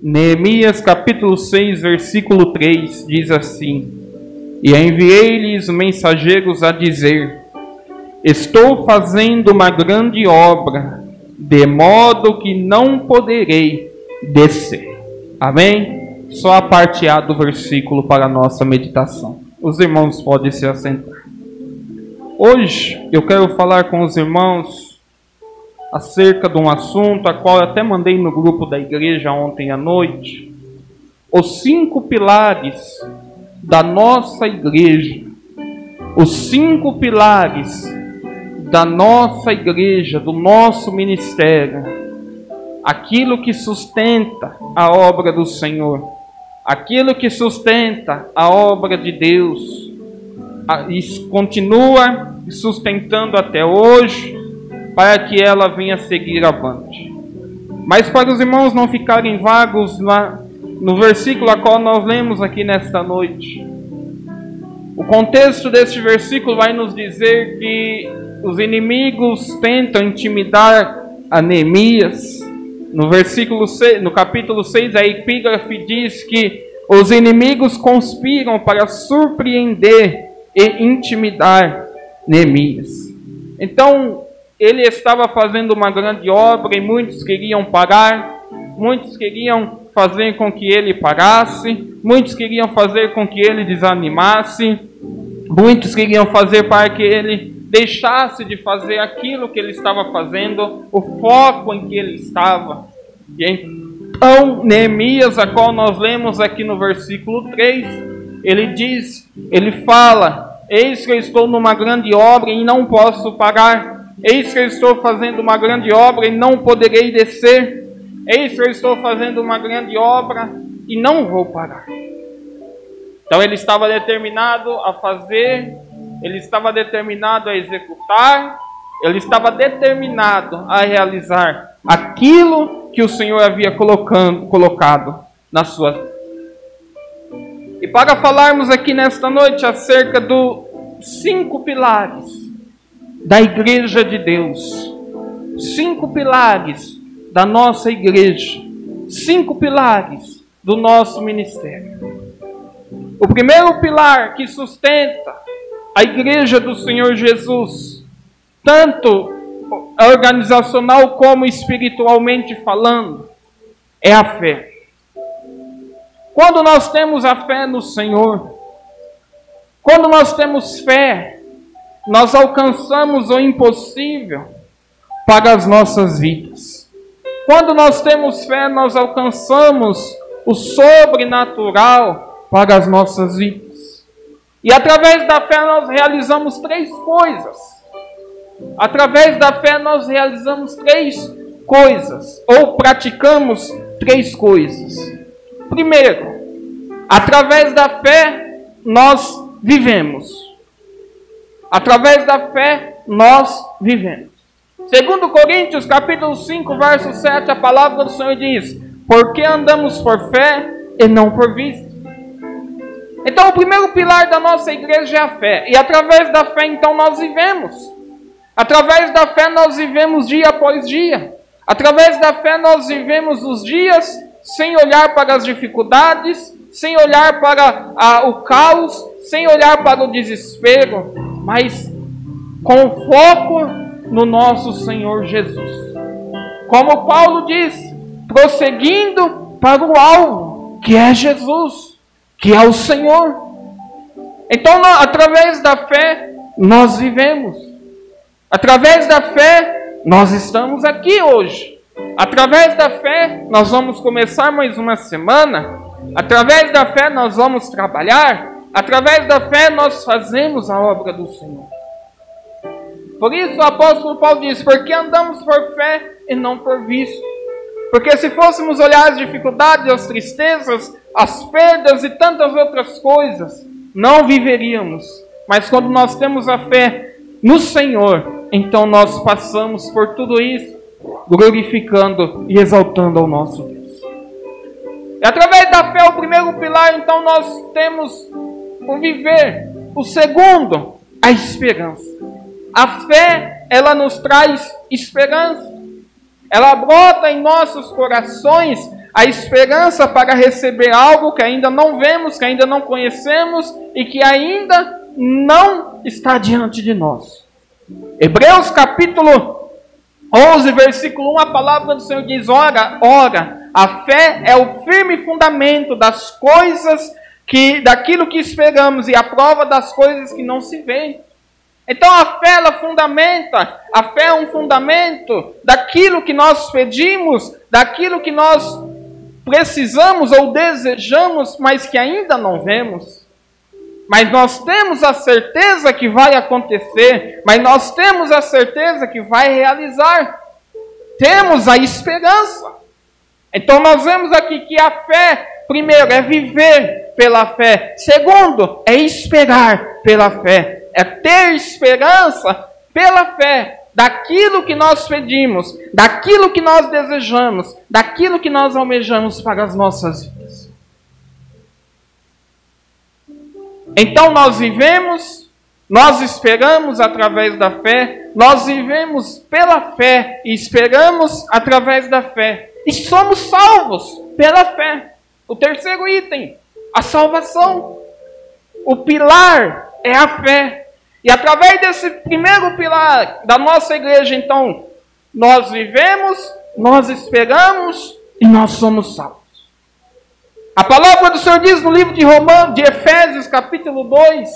Neemias capítulo 6, versículo 3 diz assim: E enviei-lhes mensageiros a dizer: Estou fazendo uma grande obra, de modo que não poderei descer. Amém? Só a parte A do versículo para a nossa meditação. Os irmãos podem se assentar. Hoje eu quero falar com os irmãos acerca de um assunto a qual eu até mandei no grupo da igreja ontem à noite. Os 5 pilares da nossa igreja. Os 5 pilares da nossa igreja, do nosso ministério. Aquilo que sustenta a obra do Senhor. Aquilo que sustenta a obra de Deus. E continua sustentando até hoje, para que ela venha seguir avante. Mas para os irmãos não ficarem vagos no versículo a qual nós lemos aqui nesta noite, o contexto deste versículo vai nos dizer que os inimigos tentam intimidar a Neemias. No versículo 6, no capítulo 6, a epígrafe diz que os inimigos conspiram para surpreender e intimidar Neemias. Então, ele estava fazendo uma grande obra e muitos queriam parar, muitos queriam fazer com que ele parasse, muitos queriam fazer com que ele desanimasse, muitos queriam fazer para que ele deixasse de fazer aquilo que ele estava fazendo, o foco em que ele estava. E então, Neemias, a qual nós lemos aqui no versículo 3, ele fala: Eis que eu estou numa grande obra e não posso parar. Eis que eu estou fazendo uma grande obra e não poderei descer. Eis que eu estou fazendo uma grande obra e não vou parar. Então ele estava determinado a fazer, ele estava determinado a executar, ele estava determinado a realizar aquilo que o Senhor havia colocado na sua vida. E para falarmos aqui nesta noite acerca dos 5 pilares da igreja de Deus, 5 pilares da nossa igreja, 5 pilares do nosso ministério. O primeiro pilar que sustenta a igreja do Senhor Jesus, tanto organizacional como espiritualmente falando, é a fé. Quando nós temos a fé no Senhor, quando nós temos fé, nós alcançamos o impossível para as nossas vidas. Quando nós temos fé, nós alcançamos o sobrenatural para as nossas vidas. E através da fé nós realizamos 3 coisas. Através da fé nós realizamos 3 coisas, ou praticamos 3 coisas. Primeiro, através da fé nós vivemos. Através da fé, nós vivemos. Segundo Coríntios, capítulo 5, verso 7, a palavra do Senhor diz: Porque andamos por fé e não por vista. Então, o primeiro pilar da nossa igreja é a fé. E através da fé, então, nós vivemos. Através da fé, nós vivemos dia após dia. Através da fé, nós vivemos os dias sem olhar para as dificuldades, sem olhar para o caos, sem olhar para o desespero, mas com foco no nosso Senhor Jesus. Como Paulo diz, prosseguindo para o alvo, que é Jesus, que é o Senhor. Então, através da fé, nós vivemos. Através da fé, nós estamos aqui hoje. Através da fé, nós vamos começar mais uma semana. Através da fé, nós vamos trabalhar. Através da fé nós fazemos a obra do Senhor. Por isso o apóstolo Paulo diz: Porque andamos por fé e não por vista. Porque se fôssemos olhar as dificuldades, as tristezas, as perdas e tantas outras coisas, não viveríamos. Mas quando nós temos a fé no Senhor, então nós passamos por tudo isso, glorificando e exaltando ao nosso Deus. E através da fé, o primeiro pilar, então nós temos o viver. O segundo, a esperança. A fé, ela nos traz esperança. Ela brota em nossos corações A esperança para receber algo que ainda não vemos, que ainda não conhecemos e que ainda não está diante de nós. Hebreus capítulo 11, versículo 1, a palavra do Senhor diz: ora, a fé é o firme fundamento das coisas daquilo que esperamos e a prova das coisas que não se veem. Então a fé, ela fundamenta, a fé é um fundamento daquilo que nós pedimos, daquilo que nós precisamos ou desejamos, mas que ainda não vemos. Mas nós temos a certeza que vai acontecer, mas nós temos a certeza que vai realizar. Temos a esperança. Então nós vemos aqui que a fé, primeiro, é viver pela fé. Segundo, é esperar pela fé. É ter esperança pela fé daquilo que nós pedimos, daquilo que nós desejamos, daquilo que nós almejamos para as nossas vidas. Então nós vivemos, nós esperamos através da fé, nós vivemos pela fé e esperamos através da fé. E somos salvos pela fé. O terceiro item, a salvação. O pilar é a fé. E através desse primeiro pilar da nossa igreja, então, nós vivemos, nós esperamos e nós somos salvos. A palavra do Senhor diz no livro de Efésios, capítulo 2,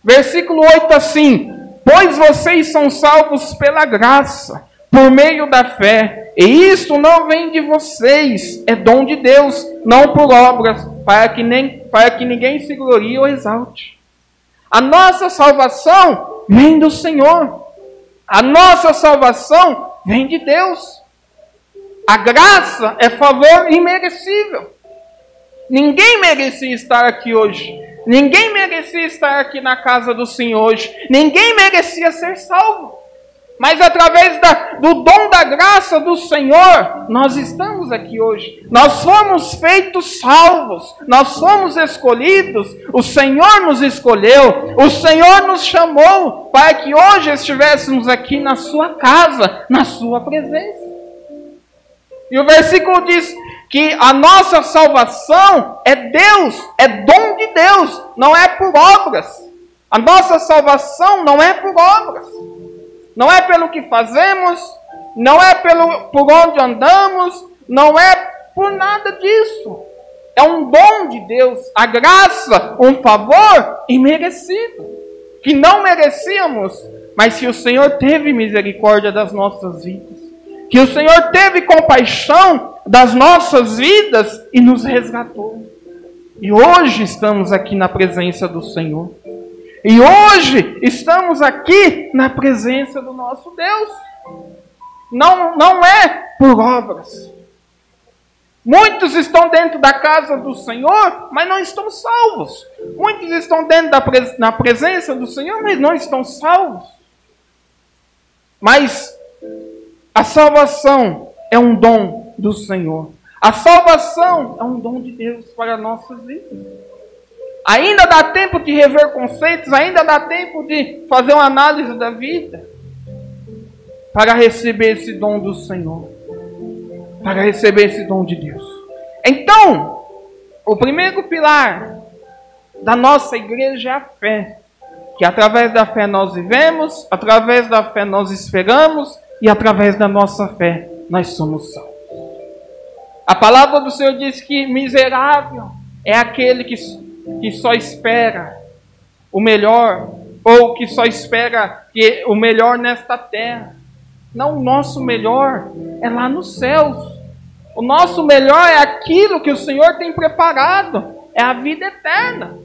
versículo 8 assim: pois vocês são salvos pela graça, por meio da fé, e isto não vem de vocês, é dom de Deus, não por obras, para que ninguém se glorie ou exalte. A nossa salvação vem do Senhor. A nossa salvação vem de Deus. A graça é favor imerecível. Ninguém merecia estar aqui hoje. Ninguém merecia estar aqui na casa do Senhor hoje. Ninguém merecia ser salvo. Mas através do dom da graça do Senhor, nós estamos aqui hoje. Nós fomos feitos salvos. Nós fomos escolhidos. O Senhor nos escolheu. O Senhor nos chamou para que hoje estivéssemos aqui na sua casa, na sua presença. E o versículo diz que a nossa salvação é Deus, é dom de Deus, não é por obras. A nossa salvação não é por obras. Não é pelo que fazemos, não é por onde andamos, não é por nada disso. É um dom de Deus, a graça, um favor imerecido, que não merecíamos, mas que o Senhor teve misericórdia das nossas vidas, que o Senhor teve compaixão das nossas vidas e nos resgatou. E hoje estamos aqui na presença do Senhor. E hoje estamos aqui na presença do nosso Deus. Não é por obras. Muitos estão dentro da casa do Senhor, mas não estão salvos. Muitos estão dentro na presença do Senhor, mas não estão salvos. Mas a salvação é um dom do Senhor. A salvação é um dom de Deus para as nossas vidas. Ainda dá tempo de rever conceitos, ainda dá tempo de fazer uma análise da vida para receber esse dom do Senhor, para receber esse dom de Deus. Então, o primeiro pilar da nossa igreja é a fé, que através da fé nós vivemos, através da fé nós esperamos e através da nossa fé nós somos salvos. A palavra do Senhor diz que miserável é aquele que só espera o melhor, ou que só espera o melhor nesta terra. Não, o nosso melhor é lá nos céus. O nosso melhor é aquilo que o Senhor tem preparado, é a vida eterna.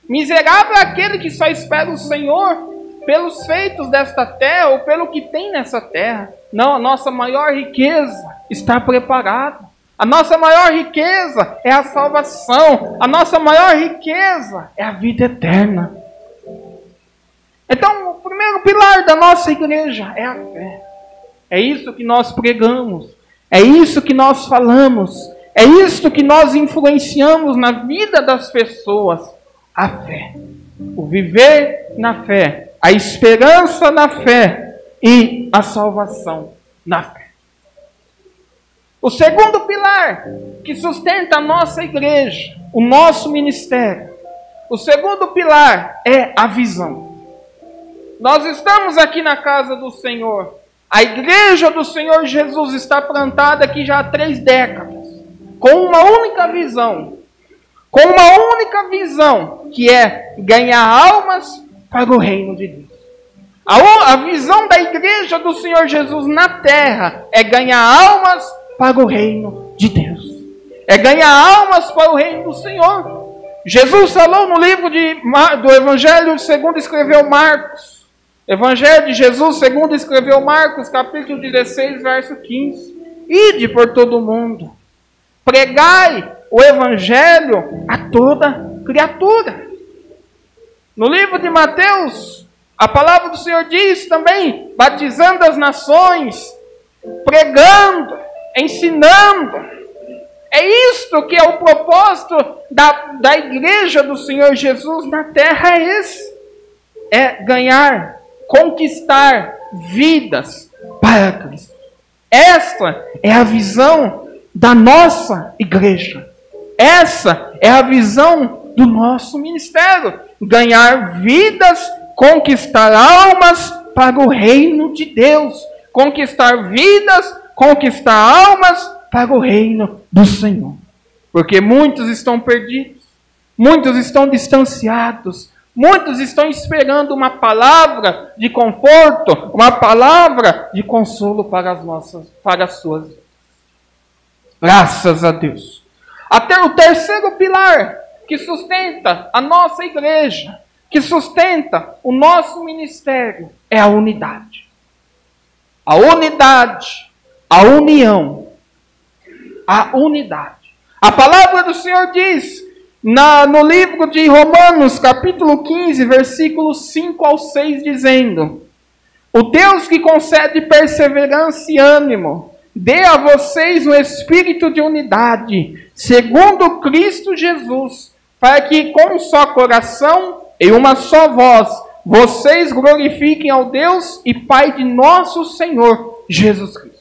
Miserável é aquele que só espera o Senhor pelos feitos desta terra, ou pelo que tem nessa terra. Não, a nossa maior riqueza está preparada. A nossa maior riqueza é a salvação. A nossa maior riqueza é a vida eterna. Então, o primeiro pilar da nossa igreja é a fé. É isso que nós pregamos. É isso que nós falamos. É isso que nós influenciamos na vida das pessoas. A fé. O viver na fé. A esperança na fé. E a salvação na fé. O segundo pilar que sustenta a nossa igreja, o nosso ministério. O segundo pilar é a visão. Nós estamos aqui na casa do Senhor. A igreja do Senhor Jesus está plantada aqui já há 3 décadas. Com uma única visão. Com uma única visão, que é ganhar almas para o reino de Deus. A visão da igreja do Senhor Jesus na terra é ganhar almas para o reino de Deus. É ganhar almas para o reino do Senhor. Jesus falou no livro do Evangelho segundo escreveu Marcos. Evangelho de Jesus segundo escreveu Marcos, capítulo 16, verso 15. Ide por todo o mundo. Pregai o Evangelho a toda criatura. No livro de Mateus, a palavra do Senhor diz também, batizando as nações, pregando, ensinando. É isto que é o propósito da igreja do Senhor Jesus na terra, é esse. É ganhar, conquistar vidas para Cristo. Essa é a visão da nossa igreja. Essa é a visão do nosso ministério. Ganhar vidas, conquistar almas para o reino de Deus. Conquistar vidas, conquistar almas para o reino do Senhor. Porque muitos estão perdidos, muitos estão distanciados, muitos estão esperando uma palavra de conforto, uma palavra de consolo para as suas vidas. Graças a Deus. Até o terceiro pilar que sustenta a nossa igreja, que sustenta o nosso ministério, é a unidade. A unidade, a união, a unidade. A palavra do Senhor diz, no livro de Romanos, capítulo 15, versículos 5 ao 6, dizendo: o Deus que concede perseverança e ânimo, dê a vocês um espírito de unidade, segundo Cristo Jesus, para que com um só coração e uma só voz, vocês glorifiquem ao Deus e Pai de nosso Senhor Jesus Cristo.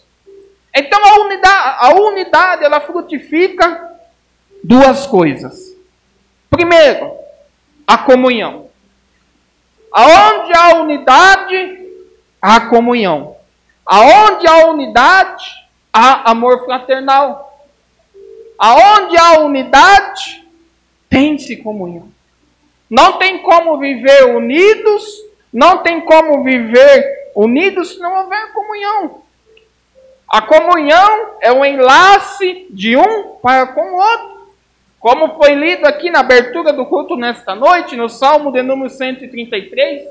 Então a unidade ela frutifica 2 coisas. Primeiro, a comunhão. Aonde há unidade, há comunhão. Aonde há unidade, há amor fraternal. Aonde há unidade, tem-se comunhão. Não tem como viver unidos, não tem como viver unidos se não houver comunhão. A comunhão é o enlace de um para com o outro. Como foi lido aqui na abertura do culto nesta noite, no Salmo de número 133.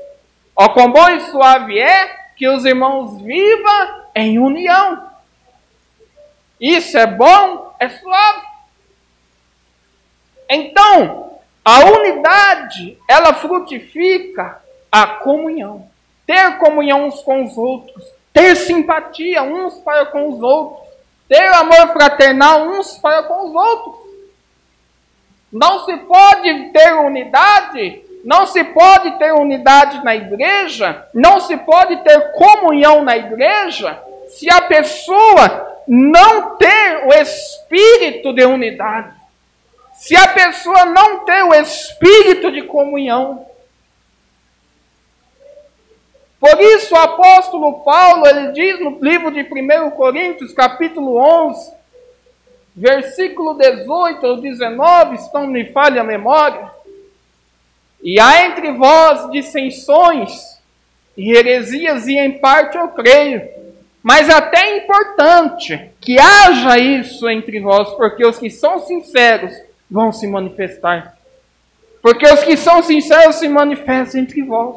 Ó, quão bom e suave é que os irmãos vivam em união. Isso é bom, é suave. Então, a unidade, ela frutifica a comunhão. Ter comunhão uns com os outros. Ter simpatia uns para com os outros. Ter amor fraternal uns para com os outros. Não se pode ter unidade, não se pode ter unidade na igreja, não se pode ter comunhão na igreja, se a pessoa não ter o espírito de unidade. Se a pessoa não ter o espírito de comunhão. Por isso o apóstolo Paulo, ele diz no livro de 1 Coríntios, capítulo 11, versículo 18 ou 19, se não me falha a memória. E há entre vós dissensões e heresias, e em parte eu creio. Mas até é importante que haja isso entre vós, porque os que são sinceros vão se manifestar. Porque os que são sinceros se manifestam entre vós.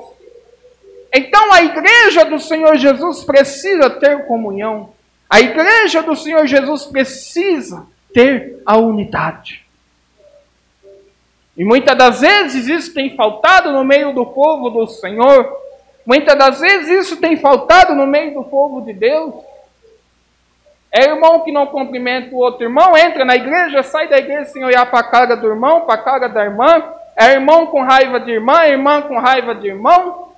Então a igreja do Senhor Jesus precisa ter comunhão. A igreja do Senhor Jesus precisa ter a unidade. E muitas das vezes isso tem faltado no meio do povo do Senhor. Muitas das vezes isso tem faltado no meio do povo de Deus. É irmão que não cumprimenta o outro irmão, entra na igreja, sai da igreja sem olhar para a cara do irmão, para a cara da irmã. É irmão com raiva de irmã, irmã com raiva de irmão.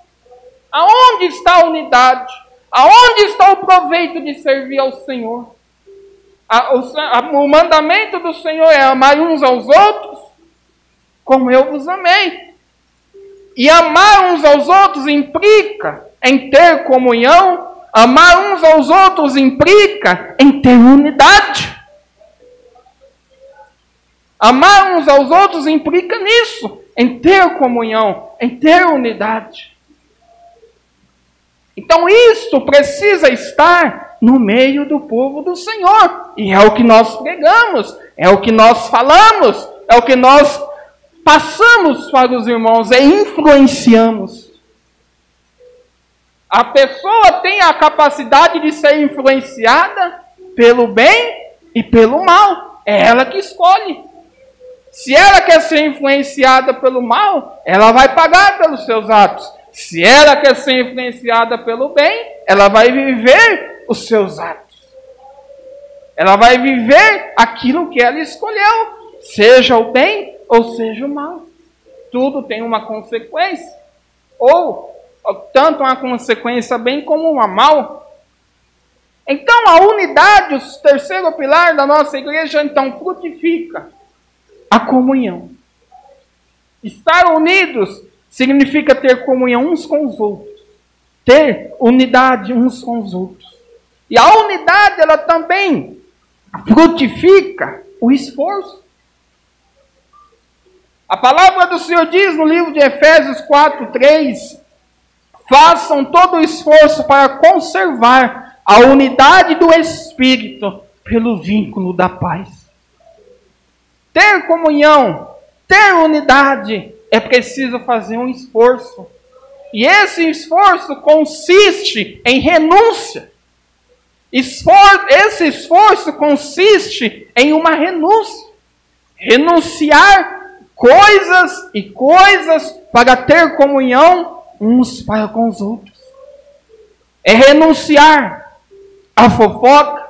Aonde está a unidade? Aonde está o proveito de servir ao Senhor? O mandamento do Senhor é amar uns aos outros como eu vos amei. E amar uns aos outros implica em ter comunhão. Amar uns aos outros implica em ter unidade. Amar uns aos outros implica nisso, em ter comunhão, em ter unidade. Então isto precisa estar no meio do povo do Senhor. E é o que nós pregamos, é o que nós falamos, é o que nós passamos para os irmãos e influenciamos. A pessoa tem a capacidade de ser influenciada pelo bem e pelo mal. É ela que escolhe. Se ela quer ser influenciada pelo mal, ela vai pagar pelos seus atos. Se ela quer ser influenciada pelo bem, ela vai viver os seus atos. Ela vai viver aquilo que ela escolheu, seja o bem ou seja o mal. Tudo tem uma consequência. Ou tanto uma consequência bem como uma mal. Então a unidade, o terceiro pilar da nossa igreja, então frutifica a comunhão. Estar unidos significa ter comunhão uns com os outros. Ter unidade uns com os outros. E a unidade, ela também frutifica o esforço. A palavra do Senhor diz no livro de Efésios 4:3: façam todo o esforço para conservar a unidade do Espírito pelo vínculo da paz. Ter comunhão, ter unidade, é preciso fazer um esforço. E esse esforço consiste em renúncia. Esse esforço consiste em uma renúncia. Renunciar coisas e coisas para ter comunhão uns para com os outros. É renunciar à fofoca,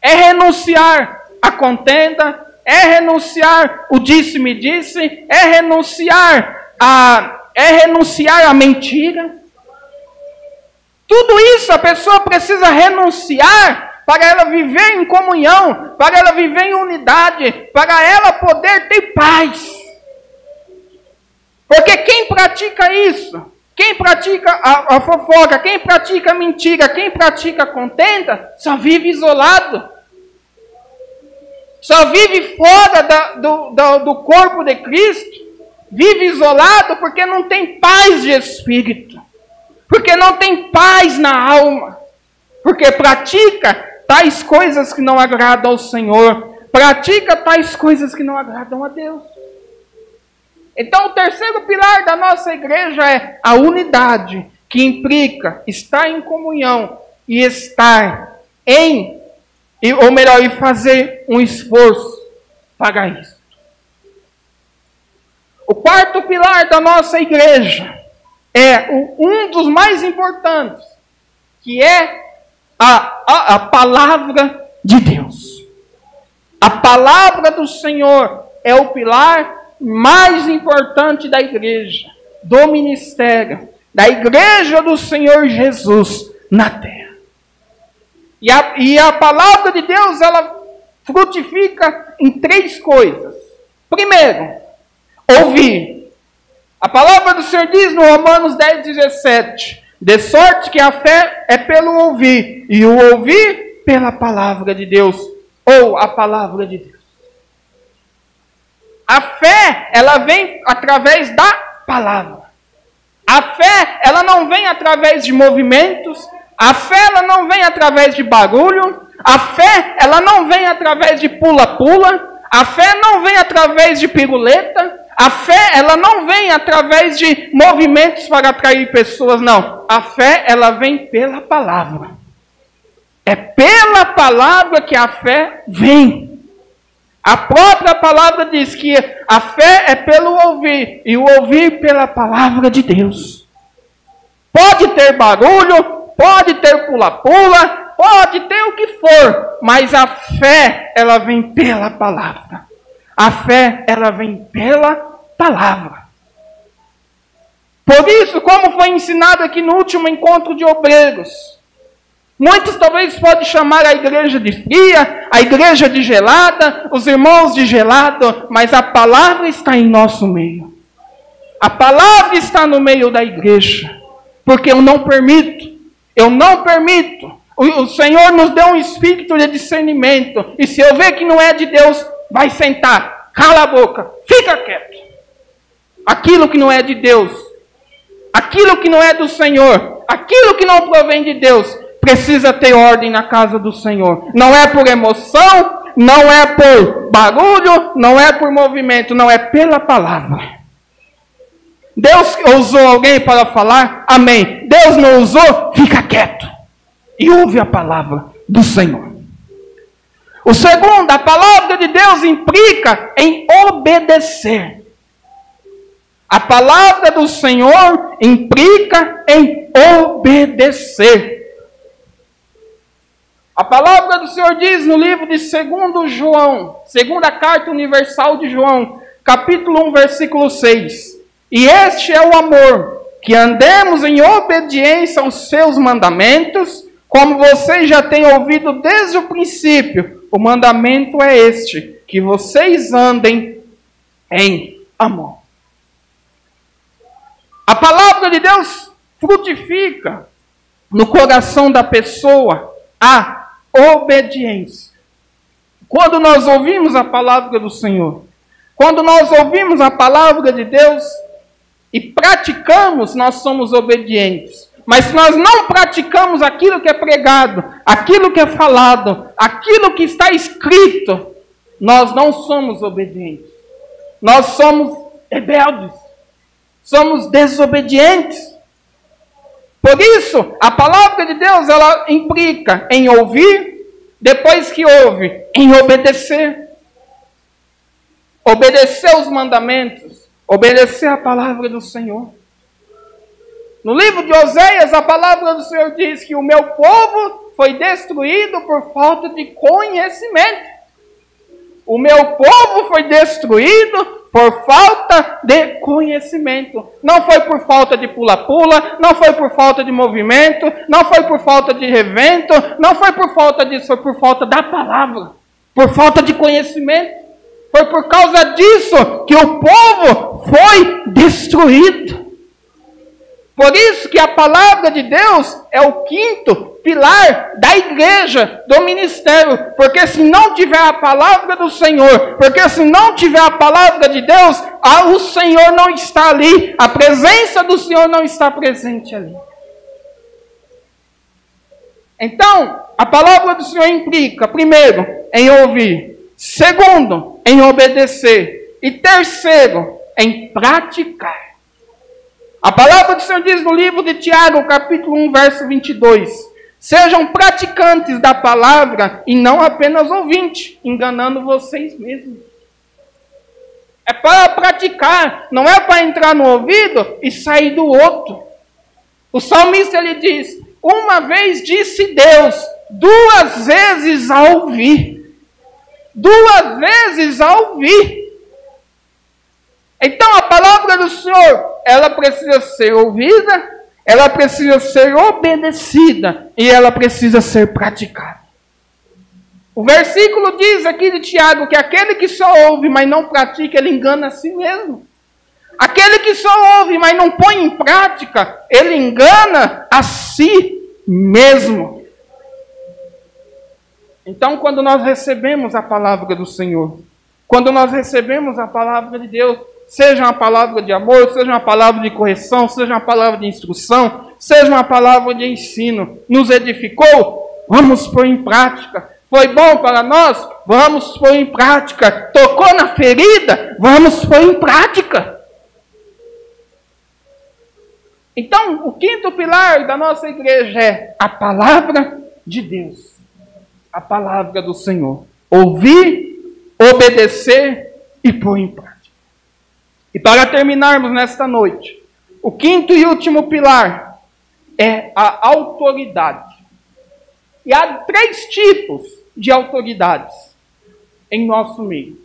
é renunciar à contenda, é renunciar o disse-me-disse, é renunciar à mentira. Tudo isso a pessoa precisa renunciar para ela viver em comunhão, para ela viver em unidade, para ela poder ter paz. Porque quem pratica isso, quem pratica a fofoca, quem pratica a mentira, quem pratica a contenda, só vive isolado. Só vive fora do corpo de Cristo. Vive isolado porque não tem paz de espírito. Porque não tem paz na alma. Porque pratica tais coisas que não agradam ao Senhor. Pratica tais coisas que não agradam a Deus. Então o terceiro pilar da nossa igreja é a unidade, que implica estar em comunhão e estar e fazer um esforço para isso. O quarto pilar da nossa igreja é um dos mais importantes, que é a palavra de Deus. A palavra do Senhor é o pilar mais importante da igreja, do ministério, da igreja do Senhor Jesus na terra. E a palavra de Deus, ela frutifica em três coisas. Primeiro, ouvir. A palavra do Senhor diz no Romanos 10:17: de sorte que a fé é pelo ouvir, e o ouvir pela palavra de Deus, ou a palavra de Deus. A fé, ela vem através da palavra. A fé, ela não vem através de movimentos. A fé, ela não vem através de barulho. A fé, ela não vem através de pula-pula. A fé não vem através de piruleta. A fé, ela não vem através de movimentos para atrair pessoas, não. A fé, ela vem pela palavra. É pela palavra que a fé vem. A própria palavra diz que a fé é pelo ouvir, e o ouvir pela palavra de Deus. Pode ter barulho, pode ter pula-pula, pode ter o que for, mas a fé, ela vem pela palavra. A fé, ela vem pela palavra. Por isso, como foi ensinado aqui no último encontro de obreiros, Muitos talvez podem chamar a igreja de fria, a igreja de gelada, os irmãos de gelado, mas a palavra está em nosso meio. A palavra está no meio da igreja, porque eu não permito. O Senhor nos deu um espírito de discernimento, e se eu ver que não é de Deus, vai sentar, cala a boca, fica quieto. Aquilo que não é de Deus, aquilo que não é do Senhor, aquilo que não provém de Deus, precisa ter ordem na casa do Senhor. Não é por emoção, não é por barulho, não é por movimento, não é pela palavra. Deus usou alguém para falar? Amém. Deus não usou? Fica quieto e ouve a palavra do Senhor. O segundo, a palavra de Deus implica em obedecer. A palavra do Senhor implica em obedecer. A palavra do Senhor diz no livro de 2 João, segunda carta universal de João, capítulo 1, versículo 6. E este é o amor, que andemos em obediência aos seus mandamentos, como vocês já têm ouvido desde o princípio. O mandamento é este, que vocês andem em amor. A palavra de Deus frutifica no coração da pessoa a obediência. Quando nós ouvimos a palavra do Senhor, quando nós ouvimos a palavra de Deus e praticamos, nós somos obedientes. Mas se nós não praticamos aquilo que é pregado, aquilo que é falado, aquilo que está escrito, nós não somos obedientes. Nós somos rebeldes. Somos desobedientes. Por isso, a palavra de Deus, ela implica em ouvir, depois que ouve, em obedecer. Obedecer os mandamentos, obedecer a palavra do Senhor. No livro de Oséias, a palavra do Senhor diz que o meu povo foi destruído por falta de conhecimento. O meu povo foi destruído por falta de conhecimento. Não foi por falta de pula-pula, não foi por falta de movimento, não foi por falta de revento, não foi por falta disso, foi por falta da palavra, por falta de conhecimento. Foi por causa disso que o povo foi destruído. Por isso que a palavra de Deus é o quinto pilar da igreja, do ministério. Porque se não tiver a palavra do Senhor, porque se não tiver a palavra de Deus, o Senhor não está ali. A presença do Senhor não está presente ali. Então, a palavra do Senhor implica, primeiro, em ouvir. Segundo, em obedecer. E terceiro, em praticar. A palavra do Senhor diz no livro de Tiago, capítulo 1, verso 22. Sejam praticantes da palavra e não apenas ouvintes, enganando vocês mesmos. É para praticar, não é para entrar no ouvido e sair do outro. O salmista, ele diz, uma vez disse Deus, 2 vezes a ouvir. 2 vezes a ouvir. Então a palavra do Senhor, ela precisa ser ouvida, ela precisa ser obedecida e ela precisa ser praticada. O versículo diz aqui de Tiago que aquele que só ouve, mas não pratica, ele engana a si mesmo. Aquele que só ouve, mas não põe em prática, ele engana a si mesmo. Então, quando nós recebemos a palavra do Senhor, quando nós recebemos a palavra de Deus, seja uma palavra de amor, seja uma palavra de correção, seja uma palavra de instrução, seja uma palavra de ensino, nos edificou, vamos pôr em prática. Foi bom para nós? Vamos pôr em prática. Tocou na ferida? Vamos pôr em prática. Então, o quinto pilar da nossa igreja é a palavra de Deus. A palavra do Senhor. Ouvir, obedecer e pôr em prática. E para terminarmos nesta noite, o quinto e último pilar é a autoridade. E há 3 tipos de autoridades em nosso meio.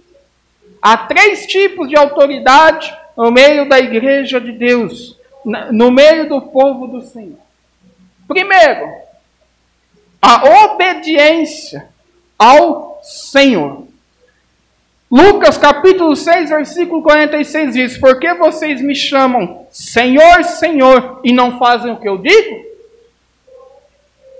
Há 3 tipos de autoridade no meio da igreja de Deus, no meio do povo do Senhor. Primeiro, a obediência ao Senhor. Lucas capítulo 6, versículo 46 diz: por que vocês me chamam Senhor, Senhor, e não fazem o que eu digo?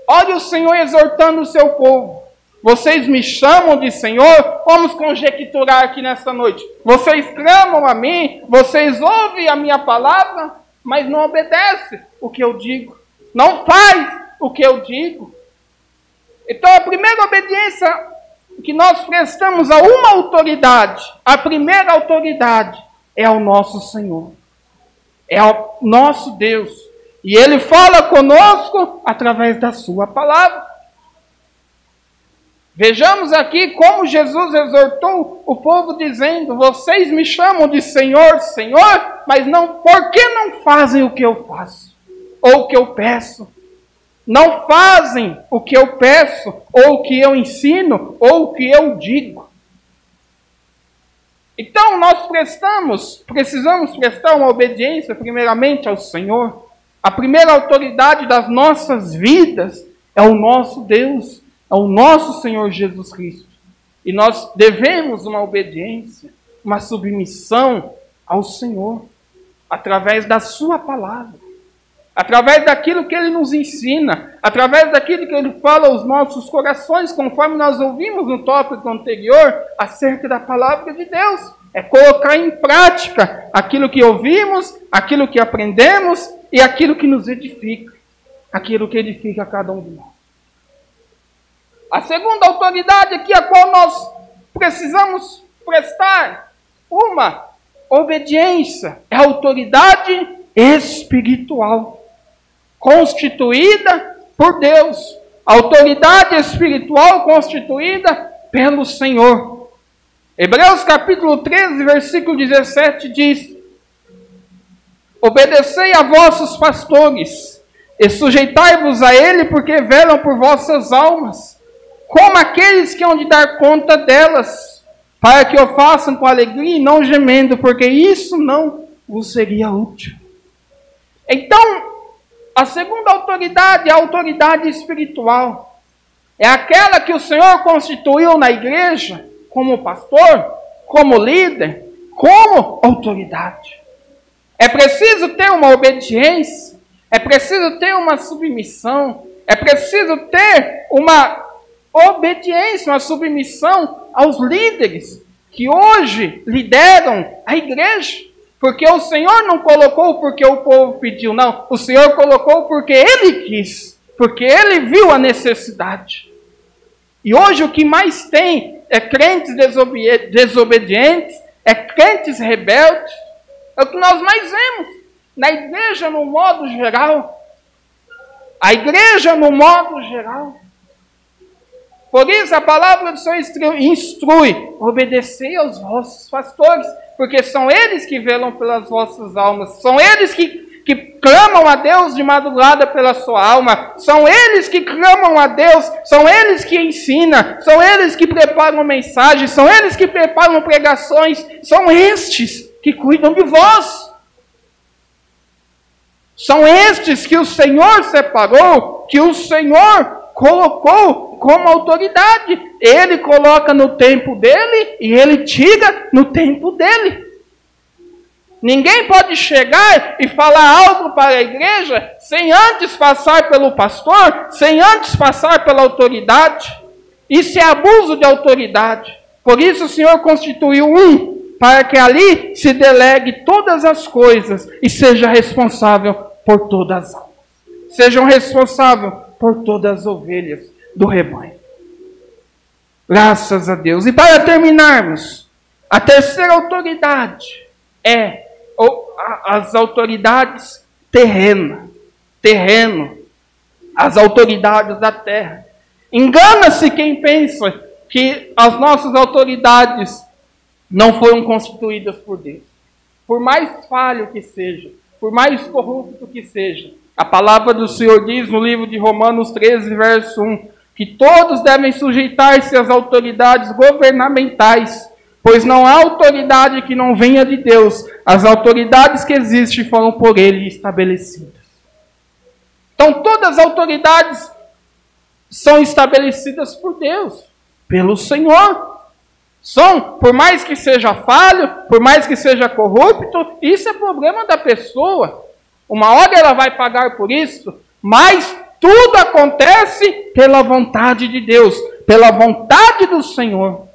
Olha o Senhor exortando o seu povo. Vocês me chamam de Senhor? Vamos conjecturar aqui nesta noite. Vocês clamam a mim, vocês ouvem a minha palavra, mas não obedecem o que eu digo. Não faz o que eu digo. Então a primeira obediência que nós prestamos a uma autoridade, a primeira autoridade é ao nosso Senhor. É ao nosso Deus. E Ele fala conosco através da sua palavra. Vejamos aqui como Jesus exortou o povo dizendo: vocês me chamam de Senhor, Senhor, mas não, por que não fazem o que eu faço? Ou o que eu peço? Não fazem o que eu peço, ou o que eu ensino, ou o que eu digo. Então nós precisamos prestar uma obediência primeiramente ao Senhor. A primeira autoridade das nossas vidas é o nosso Deus, é o nosso Senhor Jesus Cristo. E nós devemos uma obediência, uma submissão ao Senhor, através da sua palavra, através daquilo que Ele nos ensina, através daquilo que Ele fala aos nossos corações, conforme nós ouvimos no tópico anterior, acerca da palavra de Deus. É colocar em prática aquilo que ouvimos, aquilo que aprendemos e aquilo que nos edifica, aquilo que edifica cada um de nós. A segunda autoridade aqui, a qual nós precisamos prestar uma obediência, é a autoridade espiritual, constituída por Deus. A autoridade espiritual constituída pelo Senhor. Hebreus capítulo 13, versículo 17 diz: obedecei a vossos pastores, e sujeitai-vos a ele, porque velam por vossas almas, como aqueles que hão de dar conta delas, para que o façam com alegria e não gemendo, porque isso não vos seria útil. Então, a segunda autoridade é a autoridade espiritual. É aquela que o Senhor constituiu na igreja, como pastor, como líder, como autoridade. É preciso ter uma obediência, é preciso ter uma submissão, é preciso ter uma obediência, uma submissão aos líderes que hoje lideram a igreja. Porque o Senhor não colocou porque o povo pediu, não. O Senhor colocou porque Ele quis, porque Ele viu a necessidade. E hoje o que mais tem é crentes desobedientes, é crentes rebeldes. É o que nós mais vemos na igreja no modo geral. A igreja no modo geral. Por isso a palavra do Senhor instrui: obedecei aos vossos pastores, porque são eles que velam pelas vossas almas, são eles que clamam a Deus de madrugada pela sua alma, são eles que clamam a Deus, são eles que ensinam, são eles que preparam mensagens, são eles que preparam pregações, são estes que cuidam de vós. São estes que o Senhor separou, que o Senhor colocou como autoridade. Ele coloca no tempo dele e ele tira no tempo dele. Ninguém pode chegar e falar algo para a igreja sem antes passar pelo pastor, sem antes passar pela autoridade. Isso é abuso de autoridade. Por isso o Senhor constituiu para que ali se delegue todas as coisas e seja responsável por todas as almas. Sejam responsáveis por todas as ovelhas do rebanho. Graças a Deus. E para terminarmos, a terceira autoridade é as autoridades terreno, as autoridades da terra. Engana-se quem pensa que as nossas autoridades não foram constituídas por Deus. Por mais falho que seja, por mais corrupto que seja, a palavra do Senhor diz no livro de Romanos 13, verso 1, que todos devem sujeitar-se às autoridades governamentais, pois não há autoridade que não venha de Deus. As autoridades que existem foram por Ele estabelecidas. Então todas as autoridades são estabelecidas por Deus, pelo Senhor. Por mais que seja falho, por mais que seja corrupto, isso é problema da pessoa. Uma hora ela vai pagar por isso, mas tudo acontece pela vontade de Deus, pela vontade do Senhor.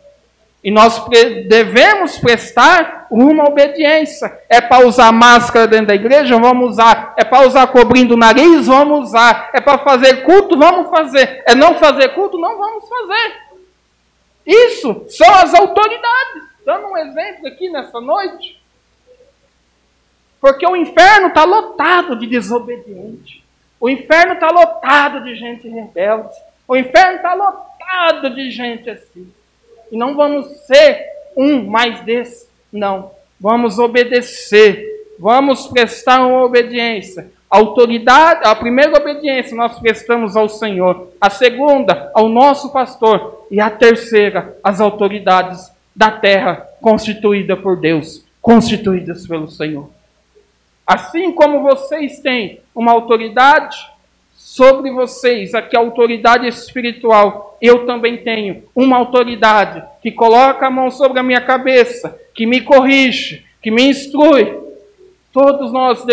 E nós devemos prestar uma obediência. É para usar máscara dentro da igreja? Vamos usar. É para usar cobrindo o nariz? Vamos usar. É para fazer culto? Vamos fazer. É não fazer culto? Não vamos fazer. Isso são as autoridades. Dando um exemplo aqui nessa noite. Porque o inferno está lotado de desobediente. O inferno está lotado de gente rebelde. O inferno está lotado de gente assim. E não vamos ser mais desse. Não. Vamos obedecer. Vamos prestar uma obediência. A primeira obediência nós prestamos ao Senhor. A segunda, ao nosso pastor. E a terceira, às autoridades da terra constituídas por Deus. Constituídas pelo Senhor. Assim como vocês têm uma autoridade sobre vocês, aqui a autoridade espiritual, eu também tenho uma autoridade que coloca a mão sobre a minha cabeça, que me corrige, que me instrui. Todos nós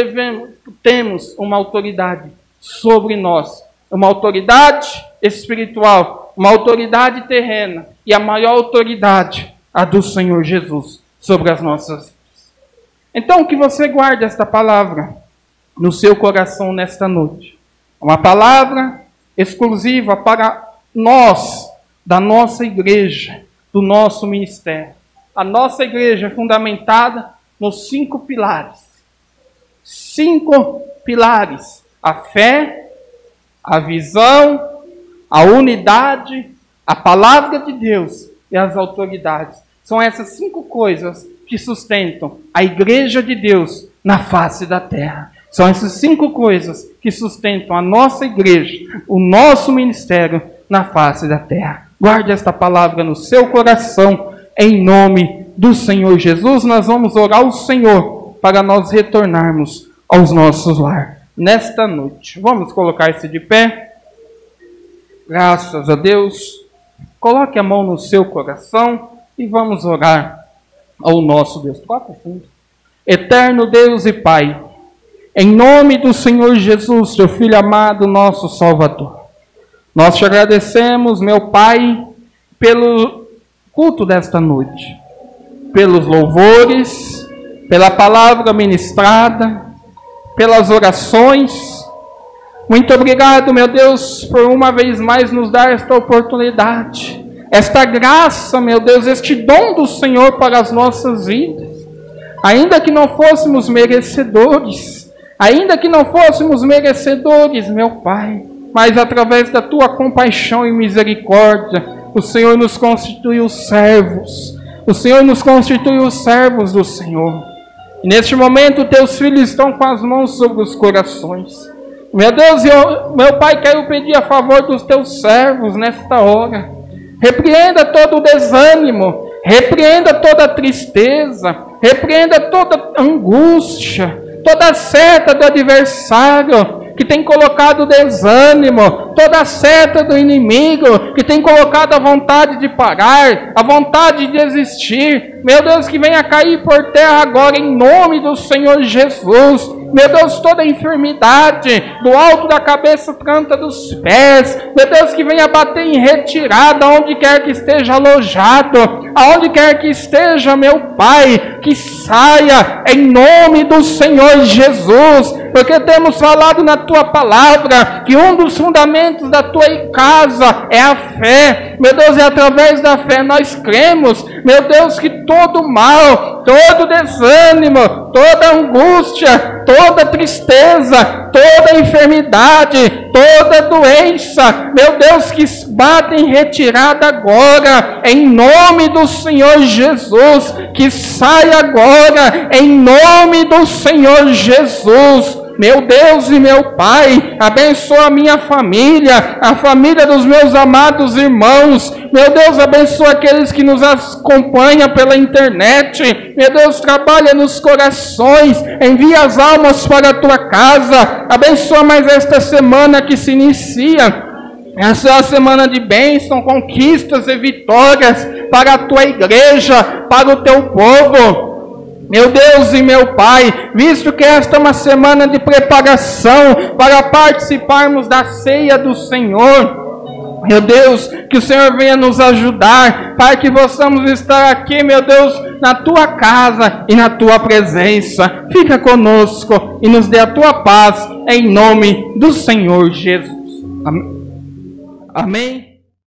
temos uma autoridade sobre nós, uma autoridade espiritual, uma autoridade terrena e a maior autoridade, a do Senhor Jesus, sobre as nossas vidas. Então, que você guarde esta palavra no seu coração nesta noite. Uma palavra exclusiva para nós, da nossa igreja, do nosso ministério. A nossa igreja é fundamentada nos 5 pilares. 5 pilares. A fé, a visão, a unidade, a palavra de Deus e as autoridades. São essas 5 coisas que sustentam a igreja de Deus na face da terra. São essas 5 coisas que sustentam a nossa igreja, o nosso ministério na face da terra. Guarde esta palavra no seu coração, em nome do Senhor Jesus. Nós vamos orar ao Senhor para nós retornarmos aos nossos lares nesta noite. Vamos colocar-se de pé. Graças a Deus. Coloque a mão no seu coração e vamos orar ao nosso Deus. Toca fundo. Eterno Deus e Pai, em nome do Senhor Jesus, teu Filho amado, nosso Salvador, nós te agradecemos, meu Pai, pelo culto desta noite, pelos louvores, pela palavra ministrada, pelas orações. Muito obrigado, meu Deus, por uma vez mais nos dar esta oportunidade, esta graça, meu Deus, este dom do Senhor para as nossas vidas. Ainda que não fôssemos merecedores, meu Pai, mas através da Tua compaixão e misericórdia, o Senhor nos constituiu servos. O Senhor nos constituiu servos do Senhor. E neste momento, Teus filhos estão com as mãos sobre os corações. Meu Deus, meu Pai, quero pedir a favor dos Teus servos nesta hora. Repreenda todo o desânimo, repreenda toda a tristeza, repreenda toda a angústia, toda a seta do adversário que tem colocado desânimo, toda a seta do inimigo que tem colocado a vontade de parar, a vontade de desistir. Meu Deus, que venha cair por terra agora em nome do Senhor Jesus. Meu Deus, toda enfermidade, do alto da cabeça, planta dos pés, meu Deus, que venha bater em retirada, onde quer que esteja alojado, aonde quer que esteja, meu Pai, que saia em nome do Senhor Jesus, porque temos falado na Tua palavra, que um dos fundamentos da Tua casa é a fé. Meu Deus, e através da fé nós cremos, meu Deus, que todo mal, todo desânimo, toda angústia, toda tristeza, toda enfermidade, toda doença, meu Deus, que bate em retirada agora, em nome do Senhor Jesus, que saia agora, em nome do Senhor Jesus. Meu Deus e meu Pai, abençoa a minha família, a família dos meus amados irmãos. Meu Deus, abençoa aqueles que nos acompanham pela internet. Meu Deus, trabalha nos corações, envia as almas para a Tua casa. Abençoa mais esta semana que se inicia. Essa é uma semana de bênção, conquistas e vitórias para a tua igreja, para o teu povo. Meu Deus e meu Pai, visto que esta é uma semana de preparação para participarmos da ceia do Senhor, meu Deus, que o Senhor venha nos ajudar, para que possamos estar aqui, meu Deus, na tua casa e na tua presença. Fica conosco e nos dê a tua paz, em nome do Senhor Jesus. Amém. Amém.